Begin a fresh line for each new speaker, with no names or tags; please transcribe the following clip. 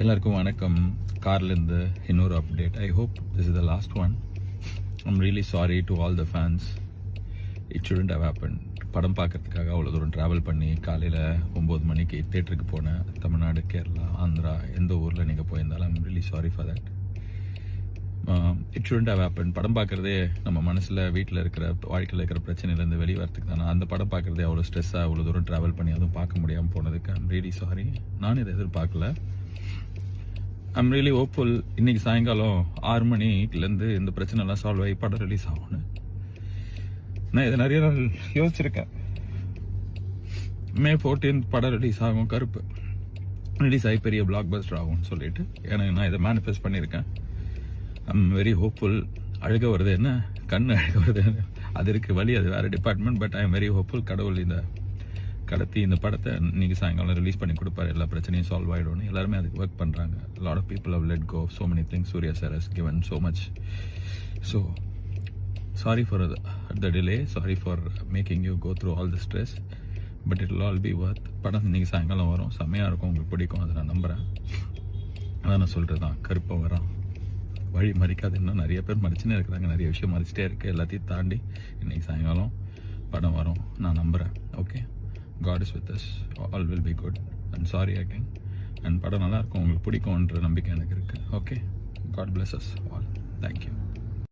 எல்லாருக்கும் வணக்கம். கார்லேருந்து இன்னொரு update. I hope this is the last one. I'm really sorry to all the fans. It shouldn't have happen. படம் பார்க்கறதுக்காக அவ்வளோ தூரம் ட்ராவல் பண்ணி காலையில் 9 மணிக்கு தேட்டருக்கு போனேன். தமிழ்நாடு, கேரளா, ஆந்திரா, எந்த ஊரில் நீங்கள் போயிருந்தாலும் I'm really sorry for that. It shouldn't have happen. படம் பார்க்குறதே நம்ம மனசில் வீட்டில் இருக்கிற வாழ்க்கையில் இருக்கிற பிரச்சனையிலேருந்து வெளியே வரத்துக்கு தானே. அந்த படம் பார்க்குறதே அவ்வளோ ஸ்ட்ரெஸ்ஸாக அவ்வளோ தூரம் ட்ராவல் பண்ணி அதுவும் பார்க்க முடியாமல் போனதுக்கு ஐம் ரியலி சாரி. நான் இதை எதிர்பார்க்கல. I'm really hopeful. இன்னைக்கு சாயங்காலம் 6 மணிலேருந்து இந்த பிரச்சனைலாம் சால்வ் ஆகி படம் ரிலீஸ் ஆகும்னு நான் இதை நிறைய நாள் யோசிச்சிருக்கேன். May 14 படம் ரிலீஸ் ஆகும். கருப்பு ரிலீஸ் ஆகி பெரிய பிளாக் பஸ்டர் ஆகும்னு சொல்லிட்டு எனக்கு நான் இதை மேனிஃபெஸ்ட் பண்ணியிருக்கேன். I'm very hopeful. அழுக வருது என்ன, கண்ணு அழுக வருது, அது இருக்கு வழி, அது வேற department. But I am very hopeful. கடவுள் இந்த இந்த படத்தை இன்னைக்கு சாயங்காலம் ரிலீஸ் பண்ணி கொடுப்பாரு. எல்லா பிரச்சனையும் சால்வ் ஆகிடும். எல்லாருமே அதுக்கு ஒர்க் பண்ணுறாங்க. Lot of people have let go so many things. Surya sir has given so much. So sorry for the delay. Sorry for making you go through all the stress. But it will all be worth. படம் இன்னைக்கு சாயங்காலம் வரும். செம்மையாக இருக்கும். உங்களுக்கு பிடிக்கும். அதை நான் நம்புகிறேன். அதான் நான் சொல்கிறது தான். கருப்பை வரான் வழி மறிக்காது. இன்னும் நிறைய பேர் மறிச்சுன்னே இருக்கிறாங்க. நிறைய விஷயம் மறிச்சிட்டே இருக்குது. எல்லாத்தையும் தாண்டி இன்னைக்கு சாயங்காலம் படம் வரும். நான் நம்புகிறேன். Okay, God is with us. All will be good. I'm sorry again. And படம் நல்லா இருக்கும். உங்களுக்கு பிடிக்கும்ன்ற நம்பிக்கை எனக்கு இருக்கு. Okay, God bless us all. Thank you.